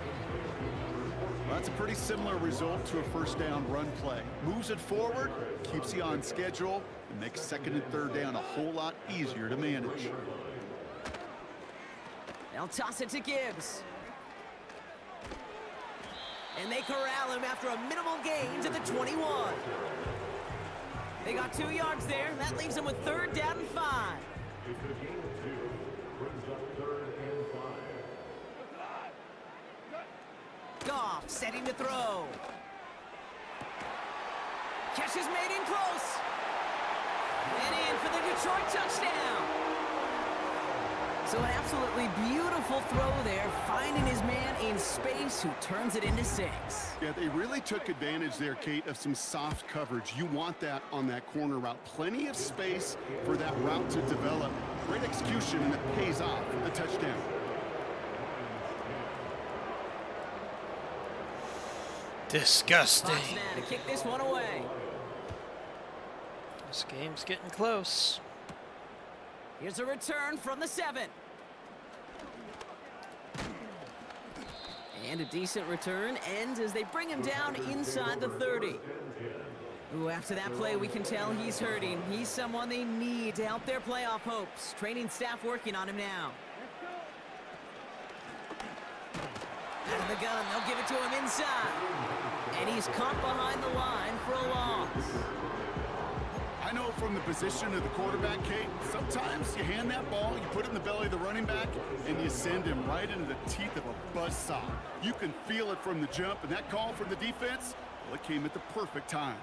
Well, that's a pretty similar result to a first down run play. Moves it forward, keeps you on schedule, and makes second and third down a whole lot easier to manage. They'll toss it to Gibbs. And they corral him after a minimal gain to the 21. They got 2 yards there. That leaves them with third down and 5. It's a gain of 2. Brings up 3rd and 5. Goff setting to throw. Catch is made in close. And in for the Detroit touchdown. So an absolutely beautiful throw there, finding his man in space who turns it into 6. Yeah, they really took advantage there, Kate, of some soft coverage. You want that on that corner route. Plenty of space for that route to develop. Great execution, and it pays off with the touchdown. Disgusting. Fox now to kick this one away. This game's getting close. Here's a return from the 7. And a decent return ends as they bring him down inside the 30. Ooh, after that play, we can tell he's hurting. He's someone they need to help their playoff hopes. Training staff working on him now. Out of the gun, they'll give it to him inside. And he's caught behind the line for a loss. I know from the position of the quarterback, Kate, sometimes you hand that ball, you put it in the belly of the running back, and you send him right into the teeth of a buzzsaw. You can feel it from the jump, and that call from the defense, well, it came at the perfect time.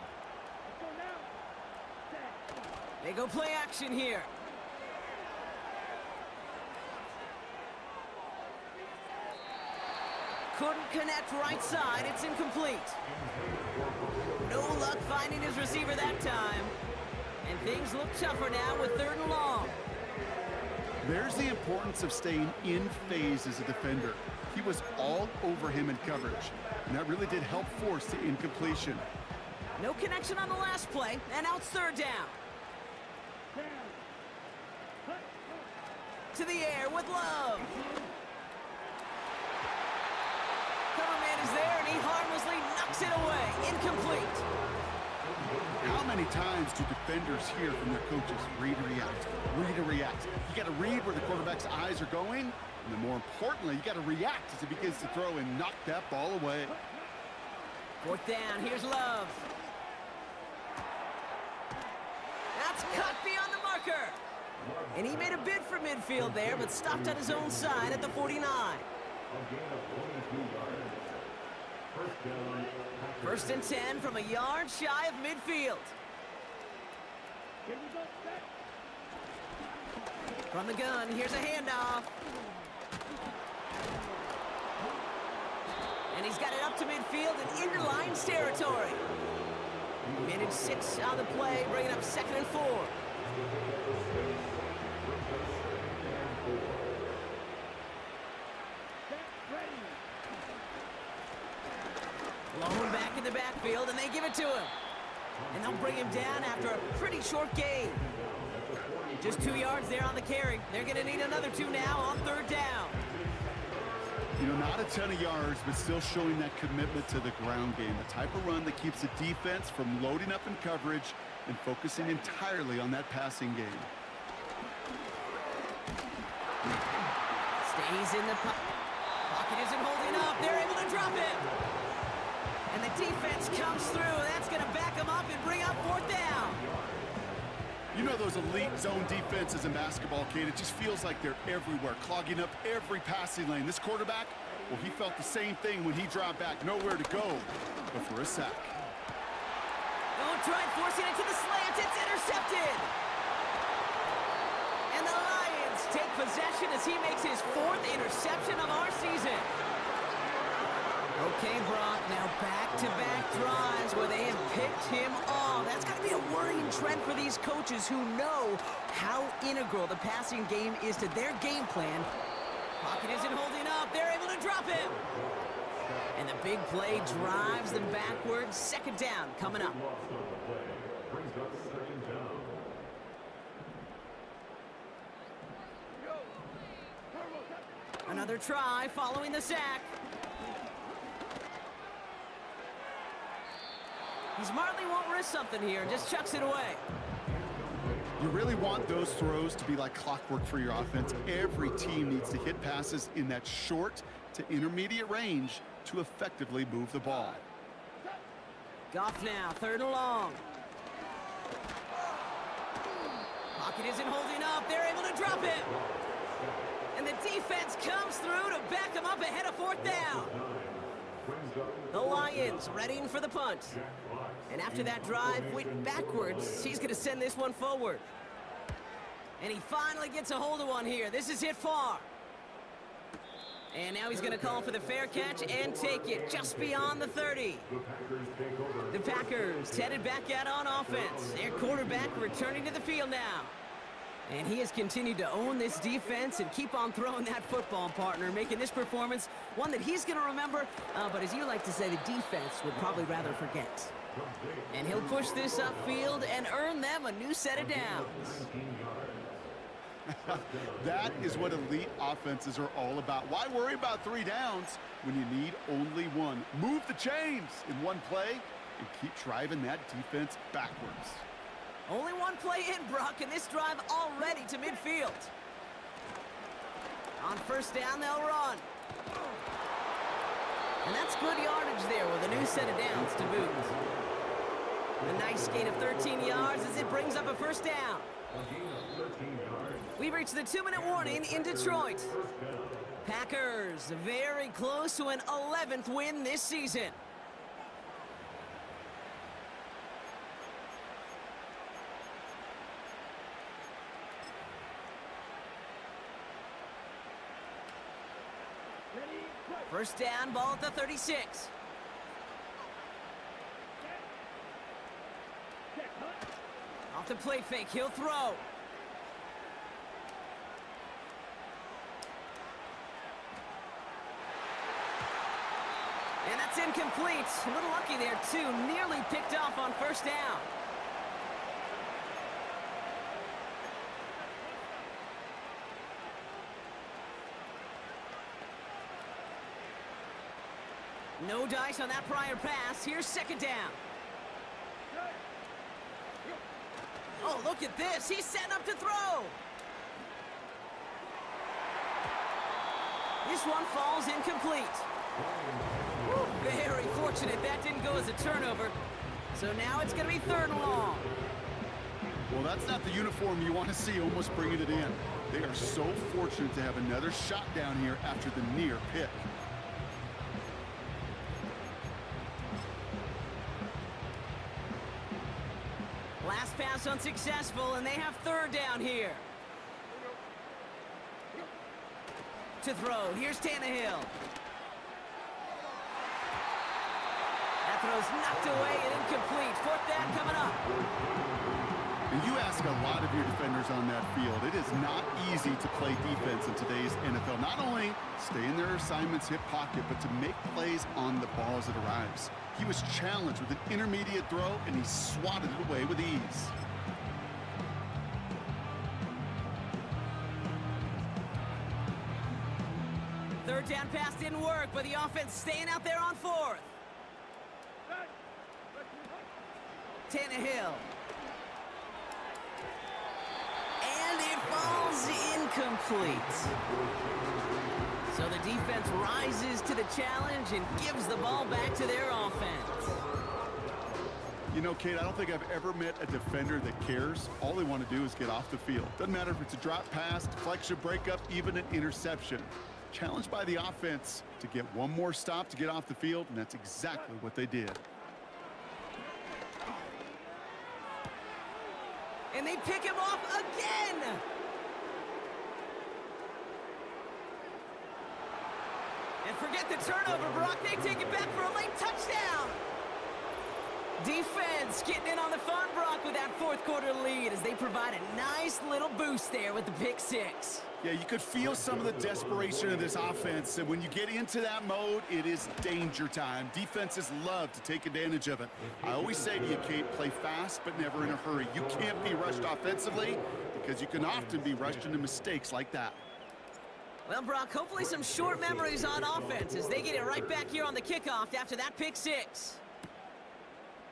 They go play action here. Couldn't connect right side. It's incomplete. No luck finding his receiver that time. And things look tougher now with 3rd and long. There's the importance of staying in phase as a defender. He was all over him in coverage, and that really did help force the incompletion. No connection on the last play, and now it's 3rd down. To the air with Love. Cover man is there, and he harmlessly knocks it away. Incomplete. How many times do defenders hear from their coaches, read and react, read and react? You got to read where the quarterback's eyes are going, and then more importantly, you got to react as he begins to throw and knock that ball away. 4th down, here's Love. That's cut beyond the marker. And he made a bid for midfield there, but stopped on his own side at the 49. First and 10 from a yard shy of midfield. From the gun, here's a handoff. And he's got it up to midfield and into Lions territory. Minute 6 on the play, bringing up 2nd and 4. Blown back in the backfield, and they give it to him. And they'll bring him down after a pretty short gain. Just 2 yards there on the carry. They're going to need another 2 now on 3rd down. You know, not a ton of yards, but still showing that commitment to the ground game. The type of run that keeps the defense from loading up in coverage and focusing entirely on that passing game. Stays in the pocket isn't holding up. They're able to drop it. And the defense comes through. That's going to back them up and bring up 4th down. You know those elite zone defenses in basketball, Kate, it just feels like they're everywhere, clogging up every passing lane. This quarterback, well, he felt the same thing when he dropped back, nowhere to go but for a sack. Oh, try forcing it to the slant. It's intercepted. And the Lions take possession as he makes his 4th interception of our season. Okay, Brock, now back-to-back drives where they have picked him off. That's got to be a worrying trend for these coaches who know how integral the passing game is to their game plan. Pocket isn't holding up. They're able to drop him. And the big play drives them backwards. 2nd down coming up. Another try following the sack. He smartly won't risk something here, just chucks it away. You really want those throws to be like clockwork for your offense. Every team needs to hit passes in that short to intermediate range to effectively move the ball. Goff now, 3rd and long. Pocket isn't holding up. They're able to drop it. And the defense comes through to back him up ahead of 4th down. The Lions readying for the punt. And after that drive went backwards, he's going to send this one forward. And he finally gets a hold of one here. This is hit far. And now he's going to call for the fair catch and take it just beyond the 30. The Packers headed back out on offense. Their quarterback returning to the field now. And he has continued to own this defense and keep on throwing that football, partner, making this performance one that he's going to remember, but as you like to say, the defense would probably rather forget. And he'll push this upfield and earn them a new set of downs. That is what elite offenses are all about. Why worry about 3 downs when you need only 1? Move the chains in one play and keep driving that defense backwards. Only one play in, Brock, and this drive already to midfield. On 1st down, they'll run. And that's good yardage there with a new set of downs to boot. A nice gain of 13 yards as it brings up a 1st down. We've reached the 2-minute warning in Detroit. Packers very close to an 11th win this season. Ready, go. 1st down, ball at the 36. Check, hunt. Off the play fake, he'll throw. And that's incomplete. A little lucky there, too. Nearly picked off on 1st down. No dice on that prior pass. Here's 2nd down. Oh, look at this. He's setting up to throw. This one falls incomplete. Whew, very fortunate that didn't go as a turnover. So now it's going to be 3rd and long. Well, that's not the uniform you want to see almost bringing it in. They are so fortunate to have another shot down here after the near pick. Last pass unsuccessful, and they have 3rd down here. To throw, here's Tannehill. That throw's knocked away and incomplete. 4th down coming up. And you ask a lot of your defenders on that field. It is not easy to play defense in today's NFL. Not only stay in their assignment's hip pocket, but to make plays on the ball as it arrives. He was challenged with an intermediate throw, and he swatted it away with ease. Third down pass didn't work, but the offense staying out there on 4th. Tannehill. And it falls incomplete. So the defense rises to the challenge and gives the ball back to their offense. You know, Kate, I don't think I've ever met a defender that cares. All they want to do is get off the field. Doesn't matter if it's a drop pass, deflection, breakup, even an interception. Challenged by the offense to get one more stop to get off the field, and that's exactly what they did. And they pick him off again. And forget the turnover, Brock. They take it back for a late touchdown. Defense getting in on the fun, Brock, with that 4th quarter lead as they provide a nice little boost there with the pick 6. Yeah, you could feel some of the desperation of this offense, and when you get into that mode, it is danger time. Defenses love to take advantage of it. I always say to you, Kate, play fast but never in a hurry. You can't be rushed offensively because you can often be rushed into mistakes like that. Well, Brock, hopefully some short memories on offense as they get it right back here on the kickoff after that pick six.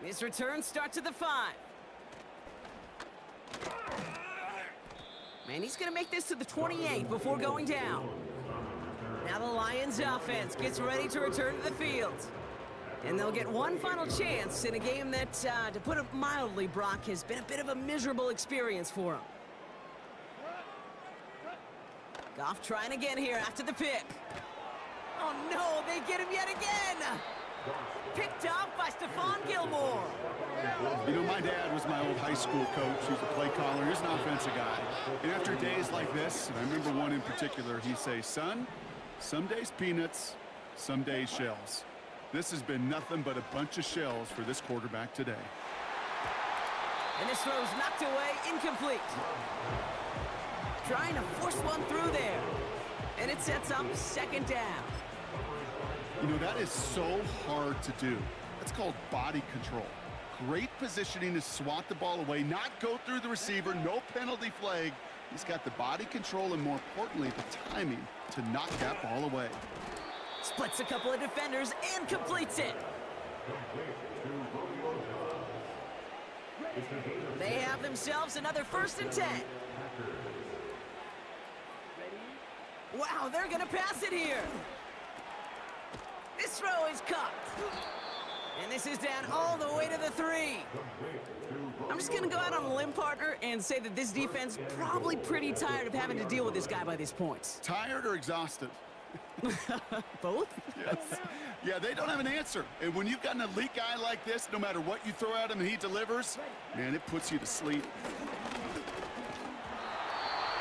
This return starts at the 5. And he's going to make this to the 28 before going down. Now the Lions offense gets ready to return to the field. And they'll get one final chance in a game that, to put it mildly, Brock, has been a bit of a miserable experience for him. Goff trying again here after the pick. Oh no, they get him yet again! Picked off by Stephon Gilmore. You know, my dad was my old high school coach. He was a play caller. He was an offensive guy. And after days like this, and I remember one in particular, he'd say, son, some days peanuts, some days shells. This has been nothing but a bunch of shells for this quarterback today. And this throw's knocked away, incomplete. Trying to force one through there. And it sets up second down. You know, that is so hard to do. That's called body control. Great positioning to swat the ball away, not go through the receiver, no penalty flag. He's got the body control and, more importantly, the timing to knock that ball away. Splits a couple of defenders and completes it. They have themselves another 1st and 10. Wow, they're going to pass it here. This throw is caught. And this is down all the way to the 3. I'm just going to go out on a limb, partner, and say that this defense probably pretty tired of having to deal with this guy by these points. Tired or exhausted? Both? Yes. Yeah, they don't have an answer. And when you've got an elite guy like this, no matter what you throw at him and he delivers, man, it puts you to sleep.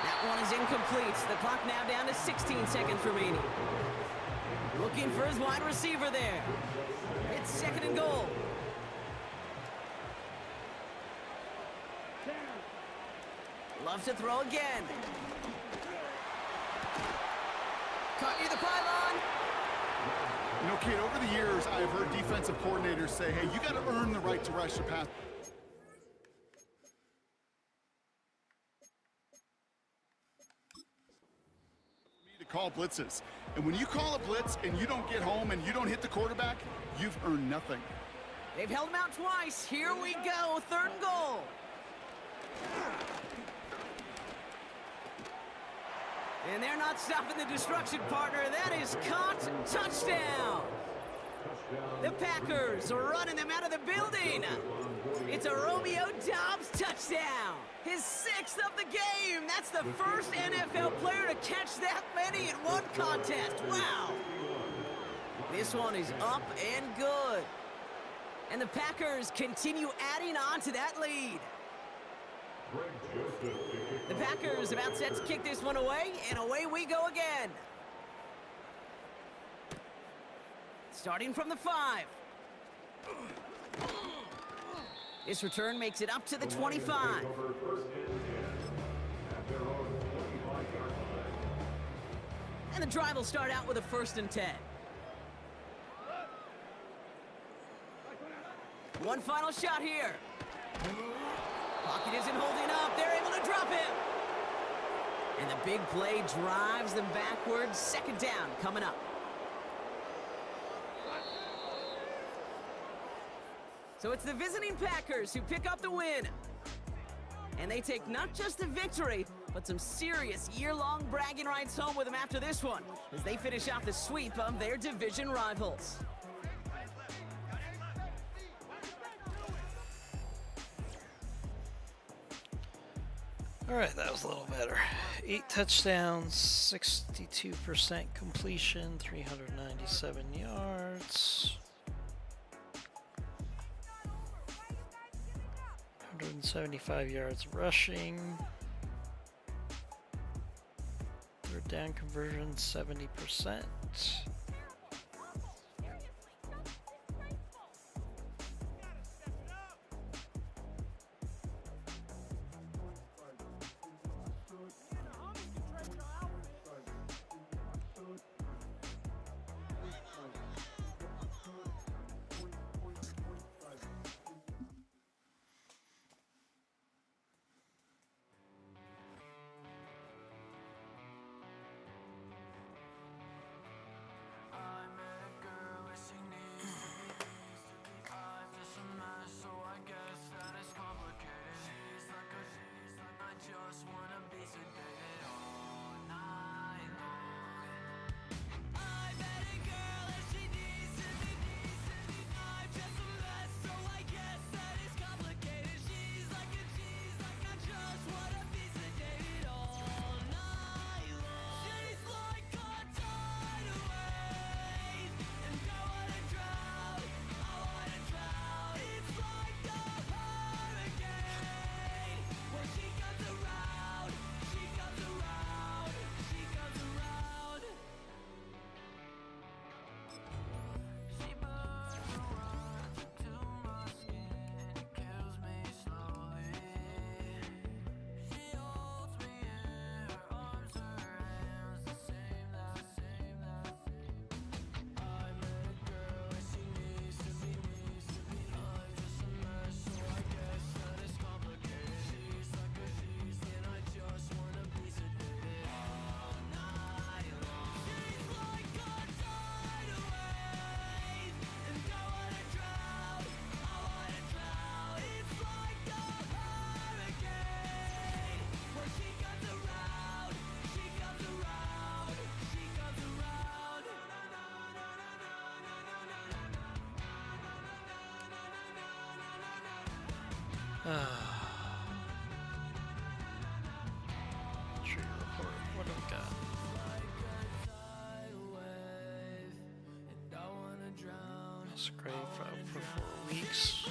That one is incomplete. The clock now down to 16 seconds remaining. Looking for his wide receiver there. It's 2nd and goal. Love to throw again. Caught near the pylon. You know, kid, over the years, I've heard defensive coordinators say, hey, you got to earn the right to rush the pass. To call blitzes. And when you call a blitz and you don't get home and you don't hit the quarterback, you've earned nothing. They've held him out twice. Here we go, 3rd and goal. And they're not stopping the destruction, partner. That is caught. Touchdown. The Packers are running them out of the building. It's a Romeo Doubs touchdown. His 6th of the game. That's the first NFL player to catch that many in one contest. Wow. This one is up and good. And the Packers continue adding on to that lead. The Packers about set to kick this one away, and away we go again. Starting from the 5. This return makes it up to the 25. And the drive will start out with a 1st and 10. One final shot here. Pocket isn't holding up. They're able to drop him. And the big play drives them backwards. 2nd down coming up. So it's the visiting Packers who pick up the win. And they take not just the victory, but some serious year-long bragging rights home with them after this one, as they finish off the sweep of their division rivals. All right, that was a little better. 8 touchdowns, 62% completion, 397 yards. 175 yards rushing. 3rd down conversion, 70%. Tree report. What do we got? Musgrave out for 4 weeks.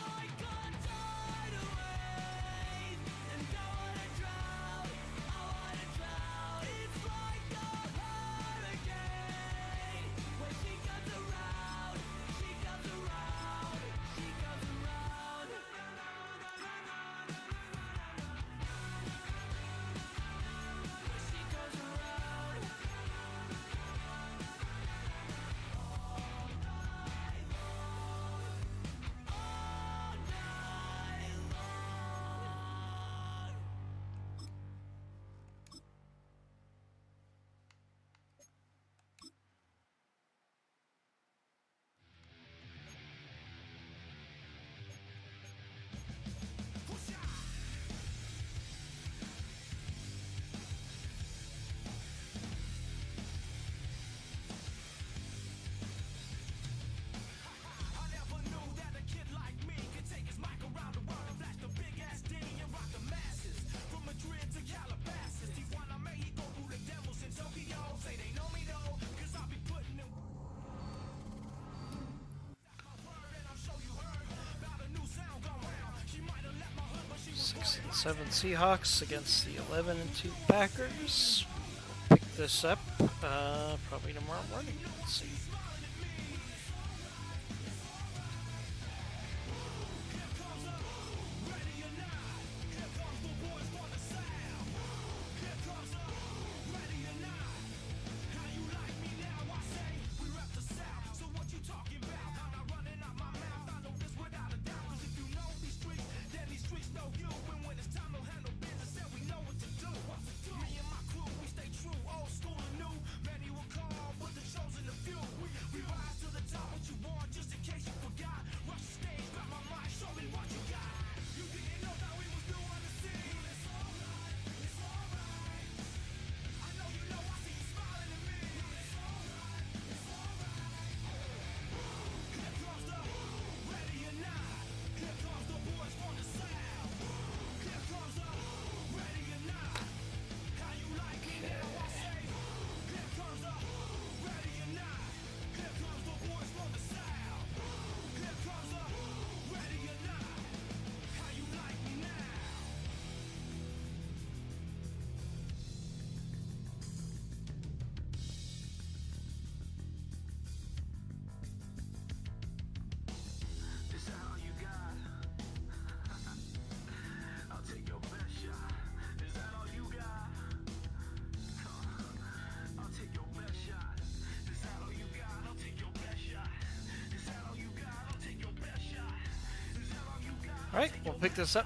Six and 7 Seahawks against the 11 and 2 Packers. We'll pick this up probably tomorrow morning. Let's see. All right, we'll pick this up